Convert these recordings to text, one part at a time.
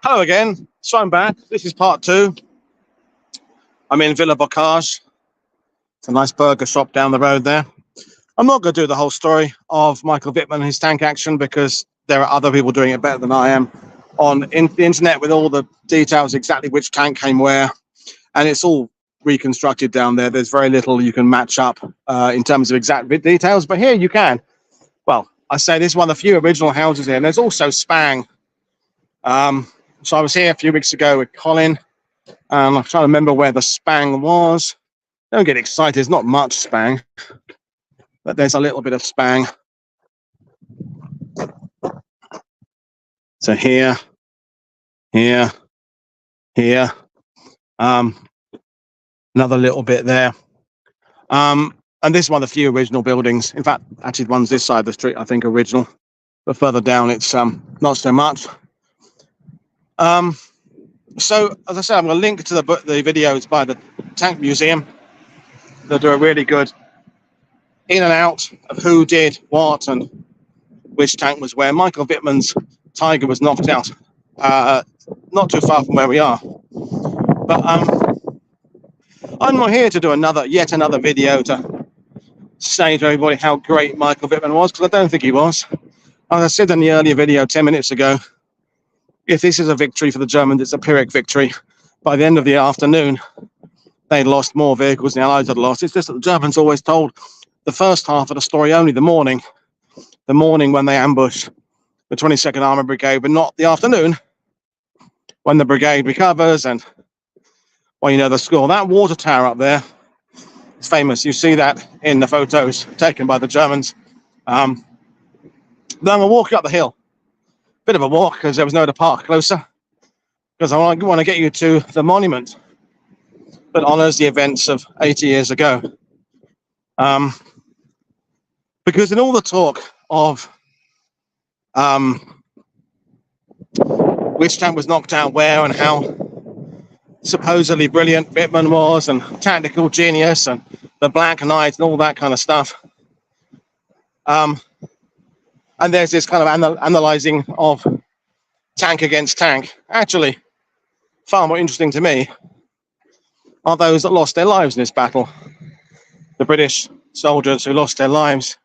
Hello again. So I'm back. This is part 2. I'm in Villers-Bocage. It's a nice burger shop down the road there. I'm not going to do the whole story of Michael Wittmann and his tank action because there are other people doing it better than I am on the internet with all the details, exactly which tank came where. And it's all reconstructed down there. There's very little you can match up in terms of exact details, but here you can. Well, I say this is one of the few original houses here, and there's also Spang. So I was here a few weeks ago with Colin, and I'm trying to remember where the Spang was. Don't get excited, there's not much Spang, but there's a little bit of Spang. So here, here, here, another little bit there. And this is one of the few original buildings. In fact, actually the one's this side of the street, I think, original. But further down, it's not so much. So, as I said, I'm going to link to the videos by the Tank Museum. They'll do a really good in and out of who did what and which tank was where. Michael Wittmann's Tiger was knocked out not too far from where we are. But I'm not here to do yet another video to say to everybody how great Michael Wittmann was, because I don't think he was. As I said in the earlier video 10 minutes ago, if this is a victory for the Germans, it's a Pyrrhic victory. By the end of the afternoon, they'd lost more vehicles than the Allies had lost. It's just that the Germans always told the first half of the story only, the morning when they ambushed the 22nd Armoured Brigade, but not the afternoon when the brigade recovers. And, well, you know the score. That water tower up there is famous. You see that in the photos taken by the Germans. Then I'm walking up the hill. Bit of a walk because there was no to park closer, because I want to get you to the monument that honours the events of 80 years ago. Because in all the talk of which tank was knocked out where and how supposedly brilliant Wittmann was and tactical genius and the Black Knight and all that kind of stuff, and there's this kind of analysing of tank against tank. Actually, far more interesting to me are those that lost their lives in this battle. The British soldiers who lost their lives.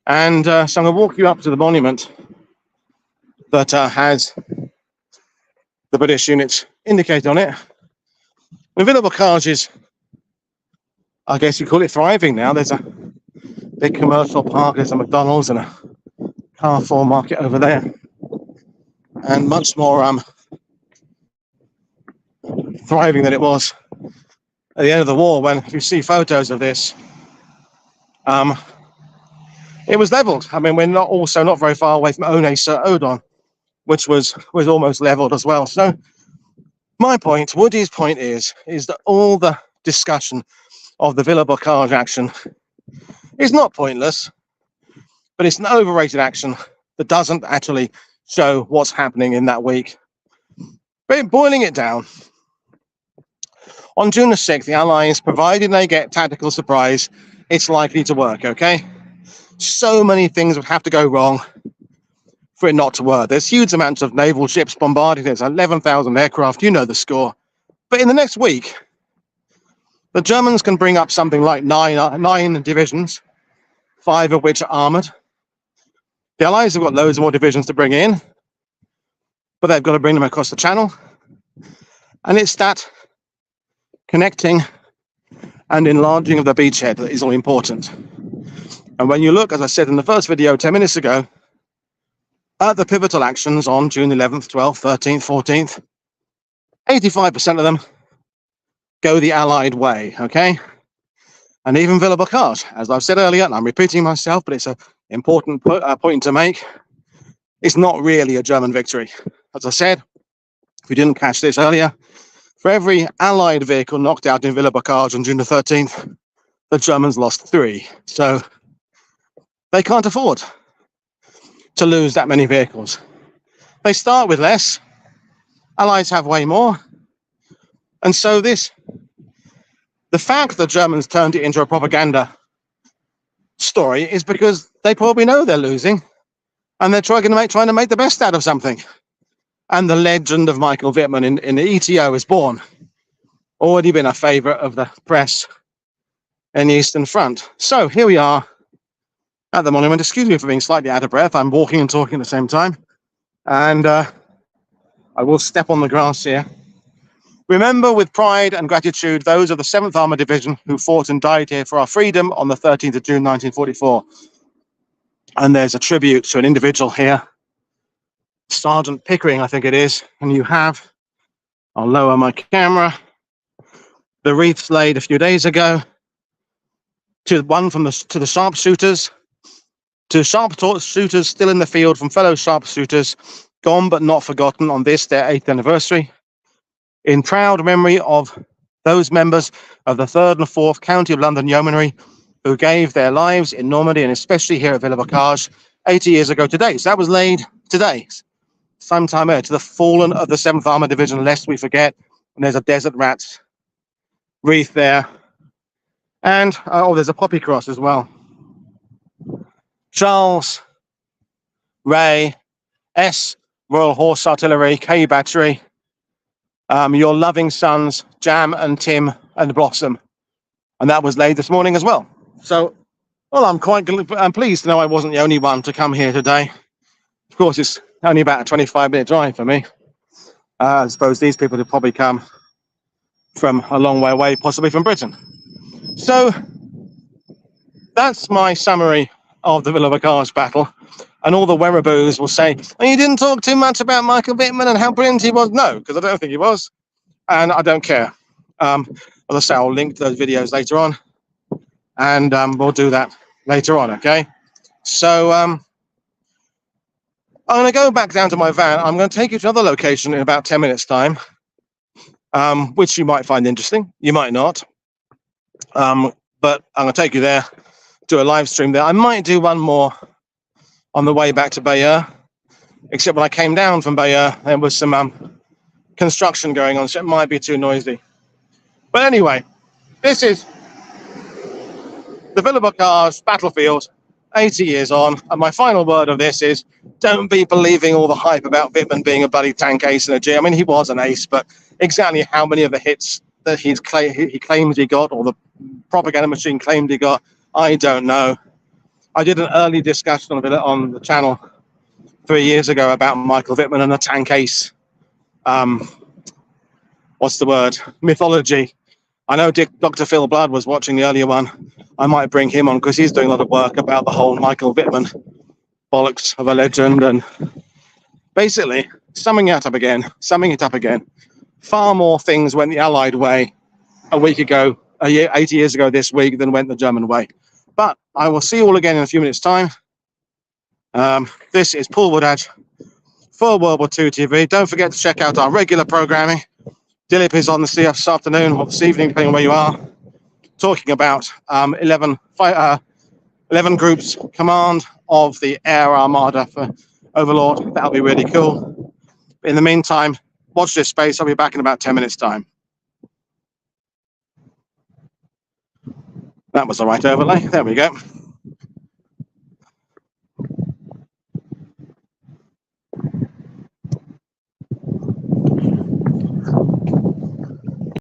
And so I'm going to walk you up to the monument that has the British units indicated on it. And Villers-Bocage is, I guess you call it, thriving now. There's a big commercial park, there's a McDonald's and a Carrefour market over there, and much more thriving than it was at the end of the war. When you see photos of this, it was levelled. I mean, we're not very far away from Aulnay-sur-Odon, which was almost levelled as well. So my point, Woody's point is that all the discussion of the Villers-Bocage action is not pointless, but it's an overrated action that doesn't actually show what's happening in that week. But boiling it down, on June the 6th, the Allies, provided they get tactical surprise, it's likely to work, okay? So many things would have to go wrong for it not to work. There's huge amounts of naval ships bombarded. There's 11,000 aircraft. You know the score. But in the next week, the Germans can bring up something like nine divisions, 5 of which are armoured. The Allies have got loads more divisions to bring in, but they've got to bring them across the channel. And it's that connecting and enlarging of the beachhead that is all important. And when you look, as I said in the first video 10 minutes ago, at the pivotal actions on June 11th, 12th, 13th, 14th, 85% of them go the Allied way, okay? And even Villers-Bocage, as I've said earlier, and I'm repeating myself, but it's an important point to make, it's not really a German victory. As I said, if you didn't catch this earlier, for every Allied vehicle knocked out in Villers-Bocage on June the 13th, the Germans lost 3. So they can't afford to lose that many vehicles. They start with less. Allies have way more. And so the fact that Germans turned it into a propaganda story is because they probably know they're losing, and they're trying to make the best out of something. and the legend of Michael Wittmann in the ETO is born. Already been a favourite of the press in the Eastern Front. So here we are at the monument. Excuse me for being slightly out of breath. I'm walking and talking at the same time. And I will step on the grass here. Remember with pride and gratitude those of the 7th Armoured Division who fought and died here for our freedom on the 13th of June 1944. And there's a tribute to an individual here, Sergeant Pickering, I think it is. And you have, I'll lower my camera, the wreaths laid a few days ago to one from to the sharpshooters, to sharpshooters still in the field from fellow sharpshooters, gone but not forgotten on this, their 8th anniversary, in proud memory of those members of the 3rd and 4th County of London Yeomanry who gave their lives in Normandy and especially here at Villers-Bocage 80 years ago today. So that was laid today, sometime earlier, to the fallen of the 7th Armoured Division, lest we forget. And there's a Desert Rats wreath there. And, oh, there's a poppy cross as well. Charles, Ray, S, Royal Horse Artillery, K Battery, your loving sons, Jam and Tim and Blossom. And that was laid this morning as well. So, well, I'm pleased to know I wasn't the only one to come here today. Of course, it's only about a 25-minute drive for me. I suppose these people would probably come from a long way away, possibly from Britain. So, that's my summary of the Villers-Bocage battle. And all the wereaboos will say, oh, you didn't talk too much about Michael Wittmann and how brilliant he was. No, because I don't think he was. And I don't care. As I say, I'll link to those videos later on. And we'll do that later on, okay? So I'm going to go back down to my van. I'm going to take you to another location in about 10 minutes' time, which you might find interesting. You might not. But I'm going to take you there, do a live stream there. I might do one more on the way back to Bayeux, except when I came down from Bayeux, there was some construction going on, so it might be too noisy. But anyway, this is the Villers-Bocage battlefield, 80 years on, and my final word of this is, don't be believing all the hype about Wittmann being a bloody tank ace and a G. I mean, he was an ace, but exactly how many of the hits that he claims he got, or the propaganda machine claimed he got, I don't know. I did an early discussion on the channel 3 years ago about Michael Wittmann and the tank ace. What's the word? Mythology. I know Dr. Phil Blood was watching the earlier one. I might bring him on because he's doing a lot of work about the whole Michael Wittmann bollocks of a legend, and basically summing it up again. Far more things went the Allied way a week ago, 80 years ago this week, than went the German way. But I will see you all again in a few minutes' time. This is Paul Woodadge for WW2TV. Don't forget to check out our regular programming. Dilip is on the CF this afternoon or this evening, depending on where you are, talking about 11 groups command of the Air Armada for Overlord. That'll be really cool. In the meantime, watch this space. I'll be back in about 10 minutes' time. That was the right overlay. There we go.